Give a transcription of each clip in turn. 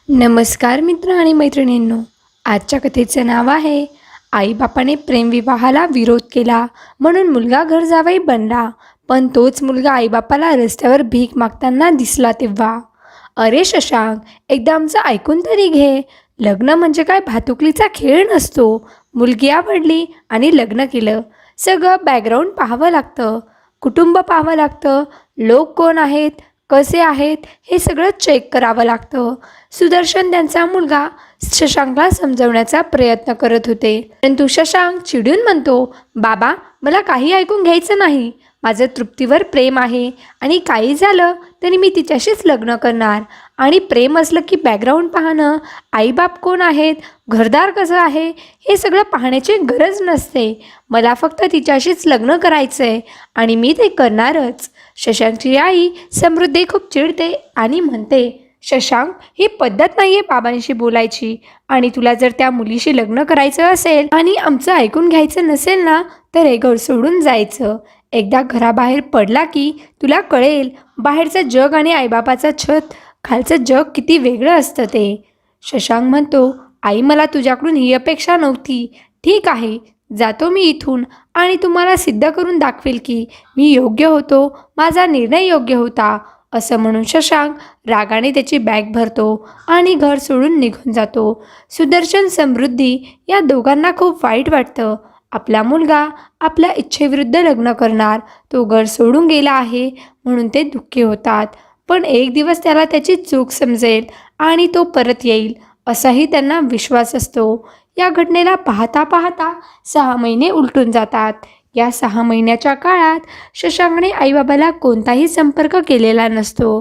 नमस्कार मित्र आणि मैत्रिणींनो. आजच्या कथेचं नाव आहे आईबापाने प्रेमविवाहाला विरोध केला म्हणून मुलगा घर जावई बनला. पण तोच मुलगा आईबापाला रस्त्यावर भीक मागताना दिसला तेव्हा, अरे शशांक, एकदा आमचं ऐकून तरी घे. लग्न म्हणजे काय भातुकलीचा खेळ नसतो. मुलगी आवडली आणि लग्न केलं. सगळं बॅकग्राऊंड पाहावं लागतं, कुटुंब पाहावं लागतं, लोक कोण आहेत, कसे आहेत, हे सगळं चेक करावं लागतं. सुदर्शन त्यांचा मुलगा शशांकला समजवण्याचा प्रयत्न करत होते, परंतु शशांक चिडून म्हणतो, बाबा, मला काही ऐकून घ्यायचं नाही. माझं तृप्तीवर प्रेम आहे आणि काही झालं तरी मी तिच्याशीच लग्न करणार. आणि प्रेम असलं की बॅकग्राऊंड पाहणं, आईबाप कोण आहेत, घरदार कसं आहे, हे सगळं पाहण्याची गरज नसते. मला फक्त तिच्याशीच लग्न करायचं आहे आणि मी ते करणारच. शशांकची आई समृद्धी खूप चिडते आणि म्हणते, शशांक, ही पद्धत नाही आहे बाबांशी बोलायची. आणि तुला जर त्या मुलीशी लग्न करायचं असेल आणि आमचं ऐकून घ्यायचं नसेल ना, तर हे घर सोडून जायचं. एकदा घराबाहेर पडला की तुला कळेल, बाहेरचं जग आणि आईबापाचं छत खालचं जग किती वेगळं असतं ते. शशांक म्हणतो, आई, मला तुझ्याकडून ही अपेक्षा नव्हती. ठीक आहे, जातो मी इथून आणि तुम्हाला सिद्ध करून दाखवेल की मी योग्य होतो, माझा निर्णय योग्य होता. असं म्हणून शशांक रागाने त्याची बॅग भरतो आणि घर सोडून निघून जातो. सुदर्शन, समृद्धी या दोघांना खूप वाईट वाटतं. आपला मुलगा आपल्या इच्छेविरुद्ध लग्न करणार, तो घर सोडून गेला आहे म्हणून ते दुःखी होतात. पण एक दिवस त्याला त्याची चूक समजेल आणि तो परत येईल असाही त्यांना विश्वास असतो. या घटनेला पाहता पाहता 6 महिने उलटून जातात. या 6 महिन्याच्या काळात शशांकने आईबाबाला कोणताही संपर्क केलेला नसतो.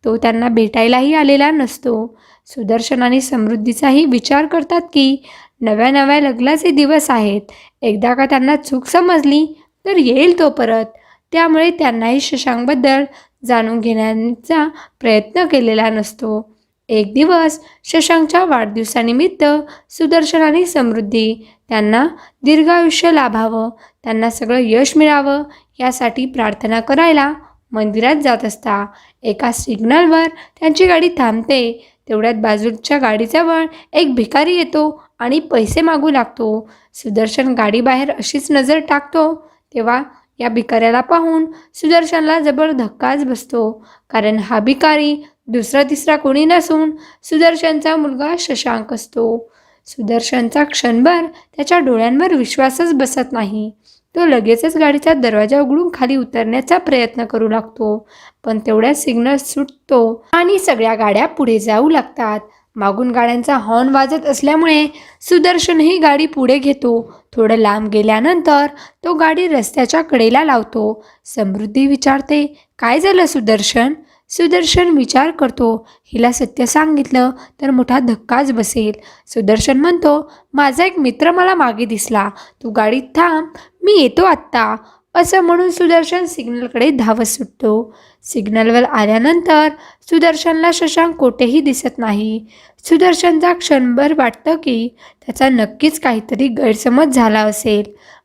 तो त्यांना भेटायलाही आलेला नसतो. सुदर्शन आणि समृद्धीचाही विचार करतात की नव्या नव्या लग्नाचे दिवस आहेत. एकदा का त्यांना चूक समजली तर येईल तो परत. त्यामुळे त्यांनाही शशांकबद्दल जाणून घेण्याचा प्रयत्न केलेला नसतो. एक दिवस शशांकच्या वाढदिवसानिमित्त सुदर्शन आणि समृद्धी त्यांना दीर्घायुष्य लाभावं, त्यांना सगळं यश मिळावं यासाठी प्रार्थना करायला मंदिरात जात असता. एका सिग्नलवर त्यांची गाडी थांबते. तेवढ्यात बाजूच्या गाडीजवळ एक भिकारी येतो आणि पैसे मागू लागतो. सुदर्शन गाडीबाहेर अशीच नजर टाकतो तेव्हा या भिकाऱ्याला पाहून सुदर्शनला जबर धक्काच बसतो. कारण हा भिकारी दुसरा तिसरा कोणी नसून सुदर्शनचा मुलगा शशांक असतो. सुदर्शनचा क्षणभर त्याच्या डोळ्यांवर विश्वासच बसत नाही. तो लगेचच गाडीचा दरवाजा उघडून खाली उतरण्याचा प्रयत्न करू लागतो. पण तेवढ्या सिग्नल सुटतो आणि सगळ्या गाड्या पुढे जाऊ लागतात. मागून गाड्यांचा हॉर्न वाजत असल्यामुळे सुदर्शनही गाडी पुढे घेतो. थोडं लांब गेल्यानंतर तो गाडी रस्त्याच्या कडेला लावतो. समृद्धी विचारते, काय झालं सुदर्शन? सुदर्शन विचार करतो, हिला सत्य सांगितलं तर मोठा धक्काच बसेल. सुदर्शन म्हणतो, माझा एक मित्र मला मागे दिसला, तू गाडीत थांब, मी येतो आत्ता. असं म्हणून सुदर्शन सिग्नलकडे धावत सुटतो. सिग्नलवर आल्यानंतर सुदर्शनला शशांक कोठेही दिसत नाही. सुदर्शनचा क्षणभर वाटतं की त्याचा नक्कीच काहीतरी गैरसमज झाला असेल,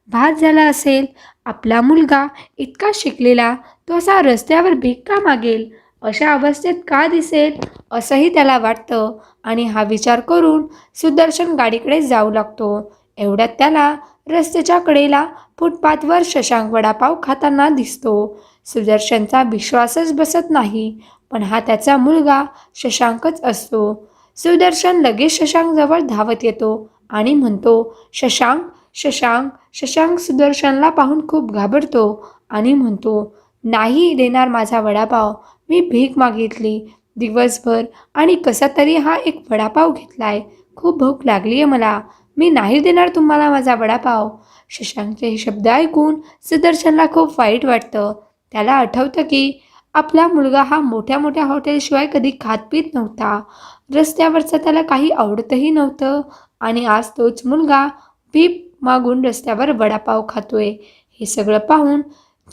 भात झाला असेल. आपला मुलगा इतका शिकलेला, तो असा रस्त्यावर भीक का मागेल, अशा अवस्थेत का दिसेल, असंही त्याला वाटतं. आणि हा विचार करून सुदर्शन गाडीकडे जाऊ लागतो. एवढ्यात त्याला रस्त्याच्या कडेला फुटपाथवर शशांक वडापाव खाताना दिसतो. सुदर्शनचा विश्वासच बसत नाही, पण हा त्याचा मुलगा शशांकच असतो. सुदर्शन लगेच शशांकजवळ धावत येतो आणि म्हणतो, शशांक, शशांक. शशांक सुदर्शनला पाहून खूप घाबरतो आणि म्हणतो, नाही देणार माझा वडापाव. मी भीक मागितली दिवसभर आणि कसा तरी हा एक वडापाव घेतलाय. खूप भूक लागली आहे मला. मी नाही देणार तुम्हाला माझा वडापाव. शशांकचे हे शब्द ऐकून सुदर्शनला खूप वाईट वाटतं. त्याला आठवतं की आपला मुलगा हा मोठ्या मोठ्या हॉटेलशिवाय कधी खात पित नव्हता. रस्त्यावरचं त्याला काही आवडतही नव्हतं आणि आज तोच मुलगा भीक मागून रस्त्यावर वडापाव खातोय. हे सगळं पाहून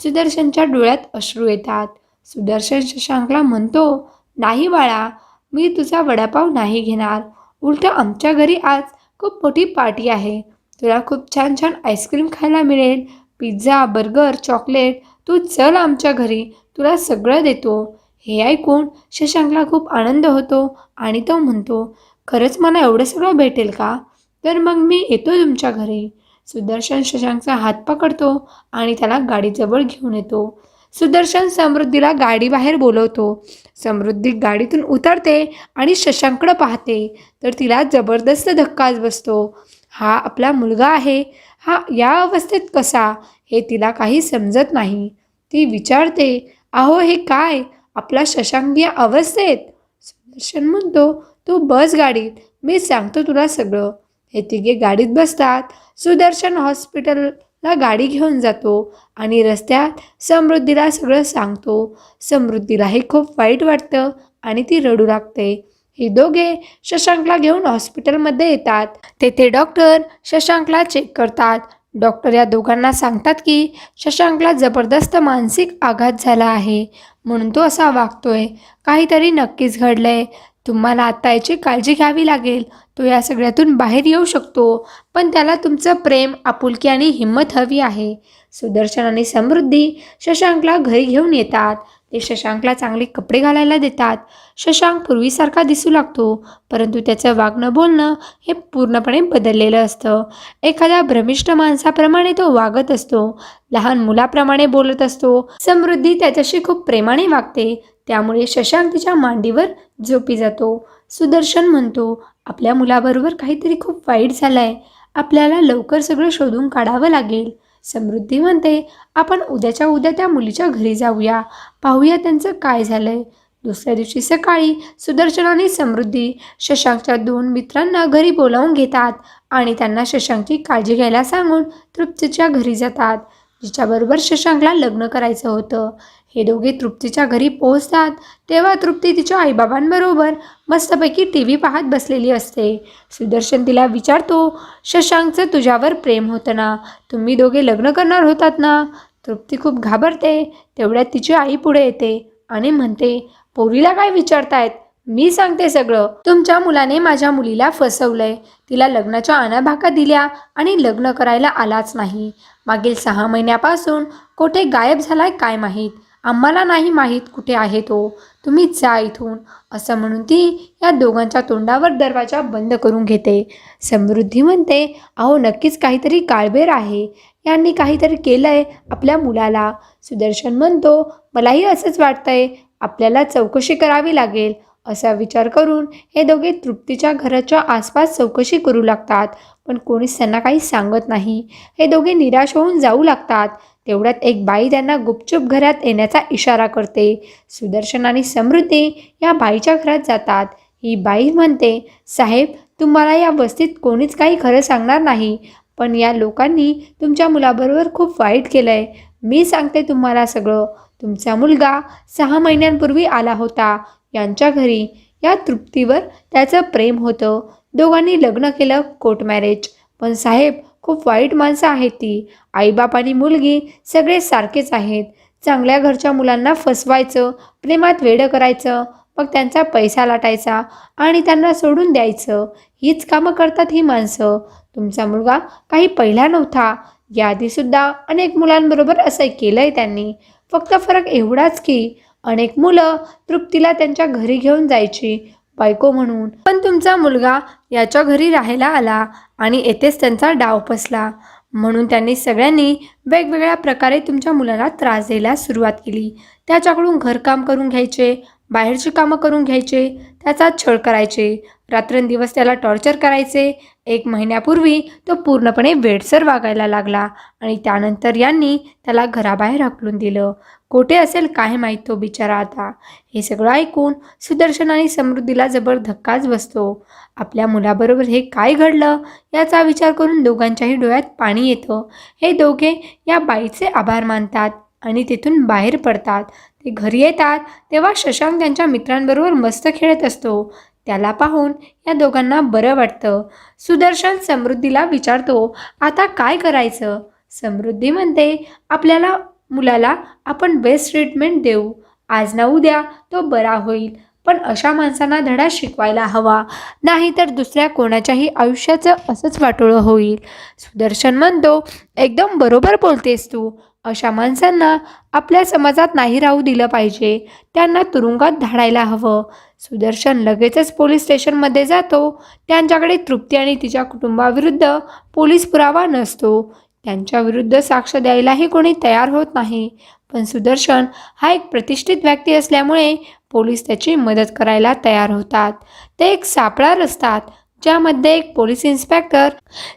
सुदर्शनच्या डोळ्यात अश्रू येतात. सुदर्शन शशांकला म्हणतो, नाही बाळा, मी तुझा वडापाव नाही घेणार. उलट आमच्या घरी आज खूप मोठी पार्टी आहे. तुला खूप छान छान आईस्क्रीम खायला मिळेल, पिझ्झा, बर्गर, चॉकलेट. तू चल आमच्या घरी, तुला सगळं देतो. हे ऐकून शशांकला खूप आनंद होतो आणि तो म्हणतो, खरंच मला एवढं सगळं भेटेल का? तर मग मी येतो तुमच्या घरी. सुदर्शन शशांकचा हात पकडतो आणि त्याला गाडीजवळ घेऊन येतो. सुदर्शन समृद्धीला गाडी बाहेर बोलवतो. समृद्धी गाडीतून उतरते आणि शशांककडे पाहते तर तिला जबरदस्त धक्काच बसतो. हा आपला मुलगा आहे, हा या अवस्थेत कसा? हे तिला काही समजत नाही. ती विचारते, अहो हे काय? आपला शशांक या अवस्थेत? सुदर्शन म्हणतो, तू बस गाडीत, मी सांगतो तुला सगळं. हे तिघे गाडीत बसतात. सुदर्शन हॉस्पिटलला गाडी घेऊन जातो आणि रस्त्यात समृद्धीला सगळं सांगतो. समृद्धीलाही खूप वाईट वाटतं आणि ती रडू लागते. हे दोघे शशांकला घेऊन हॉस्पिटलमध्ये येतात. तेथे डॉक्टर शशांकला चेक करतात. डॉक्टर या दोघांना सांगतात की शशांकला जबरदस्त मानसिक आघात झाला आहे, म्हणून तो असा वागतोय. काहीतरी नक्कीच घडलंय. तुम्हाला आता याची काळजी घ्यावी लागेल. तो या सगळ्यातून बाहेर येऊ शकतो, पण त्याला तुमचं प्रेम, आपुलकी आणि हिंमत हवी आहे. सुदर्शन आणि समृद्धी शशांकला घरी घेऊन येतात. ते शशांकला चांगले कपडे घालायला देतात. शशांक पूर्वीसारखा दिसू लागतो, परंतु त्याचं वागणं बोलणं हे पूर्णपणे बदललेलं असतं. एखाद्या भ्रमिष्ठ माणसाप्रमाणे तो वागत असतो. लहान मुलाप्रमाणे बोलत असतो. समृद्धी त्याच्याशी खूप प्रेमाने वागते, त्यामुळे शशांक तिच्या मांडीवर झोपी जातो. सुदर्शन म्हणतो, आपल्या मुलाबरोबर काहीतरी खूप वाईट झालंय. आपल्याला लवकर सगळं शोधून काढावं लागेल. समृद्धी म्हणते, आपण उद्याच्या उद्या त्या मुलीच्या घरी जाऊया, पाहूया त्यांचं काय झालंय. दुसऱ्या दिवशी सकाळी सुदर्शन आणि समृद्धी शशांकच्या 2 मित्रांना घरी बोलावून घेतात आणि त्यांना शशांकची काळजी घ्यायला सांगून तृप्तीच्या घरी जातात, जिच्याबरोबर शशांकला लग्न करायचं होतं. हे दोघे तृप्तीच्या घरी पोहोचतात तेव्हा तृप्ती तिच्या आईबाबांबरोबर मस्तपैकी TV पाहत बसलेली असते. सुदर्शन तिला विचारतो, शशांकचं तुझ्यावर प्रेम होतं ना? तुम्ही दोघे लग्न करणार होतात ना? तृप्ती खूप घाबरते. तेवढ्यात तिची आई पुढे येते आणि म्हणते, पोरीला काय विचारतायत? मी सांगते सगळं. तुमच्या मुलाने माझ्या मुलीला फसवलंय. तिला लग्नाच्या आणाभाका दिल्या आणि लग्न करायला आलाच नाही. मागील 6 महिन्यापासून कुठे गायब झालाय काय माहीत. आम्हाला नाही माहीत कुठे आहे तो. तुम्ही जा इथून, असं म्हणून ती या दोघांच्या तोंडावर दरवाजा बंद करून घेते. समृद्धी म्हणते, अहो नक्कीच काहीतरी काळबेर आहे. यांनी काहीतरी केलंय आपल्या मुलाला. सुदर्शन म्हणतो, मलाही असंच वाटतंय. आपल्याला चौकशी करावी लागेल. असा विचार करून हे दोघे तृप्तीच्या घराच्या आसपास चौकशी करू लागतात, पण कोणीच त्यांना काही सांगत नाही. हे दोघे निराश होऊन जाऊ लागतात. तेवढ्यात एक बाई त्यांना गुपचूप घरात येण्याचा इशारा करते. सुदर्शन आणि समृद्धी या बाईच्या घरात जातात. ही बाई म्हणते, साहेब, तुम्हाला या वस्तीत कोणीच काही खरं सांगणार नाही, पण या लोकांनी तुमच्या मुलाबरोबर खूप वाईट केलंय. मी सांगते तुम्हाला सगळं. तुमचा मुलगा 6 महिन्यांपूर्वी आला होता यांच्या घरी. या तृप्तीवर त्याचं प्रेम होतं. दोघांनी लग्न केलं, कोर्ट मॅरेज. पण साहेब, खूप वाईट माणसं आहेत ती. आईबाप आणि मुलगी सगळे सारखेच आहेत. चांगल्या घरच्या मुलांना फसवायचं, प्रेमात वेडं करायचं, मग त्यांचा पैसा लाटायचा आणि त्यांना सोडून द्यायचं. हीच कामं करतात ही माणसं. तुमचा मुलगा काही पहिला नव्हता. याआधीसुद्धा अनेक मुलांबरोबर असं केलंय त्यांनी. फक्त फरक एवढाच की अनेक मुलं तृप्तीला त्यांच्या घरी घेऊन जायची बायको म्हणून, पण तुमचा मुलगा याच्या घरी राहायला आला आणि येथेच त्यांचा डाव फसला. म्हणून त्यांनी सगळ्यांनी वेगवेगळ्या प्रकारे तुमच्या मुलाला त्रास द्यायला सुरुवात केली. त्याच्याकडून घरकाम करून घ्यायचे, बाहेरची कामं करून घ्यायचे, त्याचा छळ करायचे, रात्रंदिवस त्याला टॉर्चर करायचे. 1 महिन्यापूर्वी तो पूर्णपणे वेडसर वागायला लागला आणि त्यानंतर यांनी त्याला घराबाहेर हाकलून दिलं. कोठे असेल काय माहीत तो बिचारा आता. हे सगळं ऐकून सुदर्शन आणि समृद्धीला जबर धक्काच बसतो. आपल्या मुलाबरोबर हे काय घडलं याचा विचार करून दोघांच्याही डोळ्यात पाणी येतं. हे दोघे या बाईचे आभार मानतात आणि तिथून बाहेर पडतात. ते घरी येतात तेव्हा शशांक त्यांच्या मित्रांबरोबर मस्त खेळत असतो. त्याला पाहून या दोघांना बरं वाटतं. सुदर्शन समृद्धीला विचारतो, आता काय करायचं? समृद्धी म्हणते, आपल्याला मुलाला आपण बेस्ट ट्रीटमेंट देऊ. आज ना उद्या तो बरा होईल, पण अशा माणसांना धडा शिकवायला हवा, नाहीतर दुसऱ्या कोणाच्याही आयुष्याचं असंच वाटोळं होईल. सुदर्शन म्हणतो, एकदम बरोबर बोलतेस तू. अशा माणसांना आपल्या समाजात नाही राहू दिलं पाहिजे, त्यांना तुरुंगात धाडायला हवं. सुदर्शन लगेचच पोलीस स्टेशनमध्ये जातो. त्यांच्याकडे तृप्ती आणि तिच्या कुटुंबाविरुद्ध पोलीस पुरावा नसतो. त्यांच्याविरुद्ध साक्ष द्यायलाही कोणी तयार होत नाही. पण सुदर्शन हा एक प्रतिष्ठित व्यक्ती असल्यामुळे पोलीस त्याची मदत करायला तयार होतात. ते एक सापळा रचतात ज्यामध्ये एक पोलीस इन्स्पेक्टर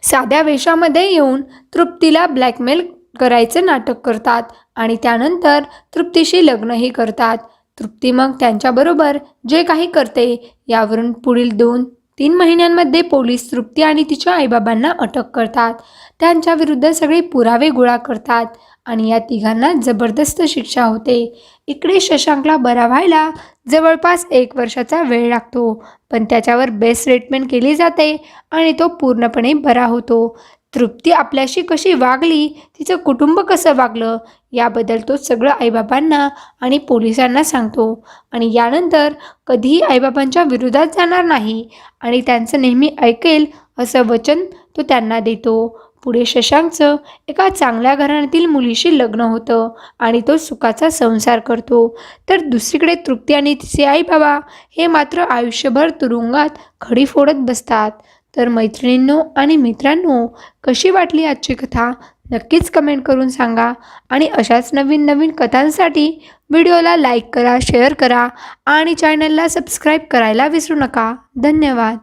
साध्या वेशामध्ये येऊन तृप्तीला ब्लॅकमेल करायचं नाटक करतात आणि त्यानंतर तृप्तीशी लग्नही करतात. तृप्ती मग त्यांच्याबरोबर जे काही करते यावरून पुढील 2-3 महिन्यांमध्ये पोलीस तृप्ती आणि तिच्या आईबाबांना अटक करतात. त्यांच्या विरुद्ध सगळे पुरावे गोळा करतात आणि या तिघांना जबरदस्त शिक्षा होते. इकडे शशांकला बरा व्हायला जवळपास 1 वर्षाचा वेळ लागतो, पण त्याच्यावर बेस्ट ट्रीटमेंट केली जाते आणि तो पूर्णपणे बरा होतो. तृप्ती आपल्याशी कशी वागली, तिचं कुटुंब कसं वागलं याबद्दल तो सगळं आईबाबांना आणि पोलिसांना सांगतो आणि यानंतर कधीही आईबाबांच्या विरोधात जाणार नाही आणि त्यांचं नेहमी ऐकेल असं वचन तो त्यांना देतो. पुढे शशांकचं एका चांगल्या घराण्यातील मुलीशी लग्न होतं आणि तो सुखाचा संसार करतो. तर दुसरीकडे तृप्ती आणि तिचे आईबाबा हे मात्र आयुष्यभर तुरुंगात खडी फोडत बसतात. तर मैत्रिणींनो आणि मित्रांनो, कशी वाटली आजची कथा नक्कीच कमेंट करून सांगा आणि अशाच नवीन नवीन कथांसाठी व्हिडिओला लाईक करा, शेअर करा आणि चॅनलला सबस्क्राईब करायला विसरू नका. धन्यवाद.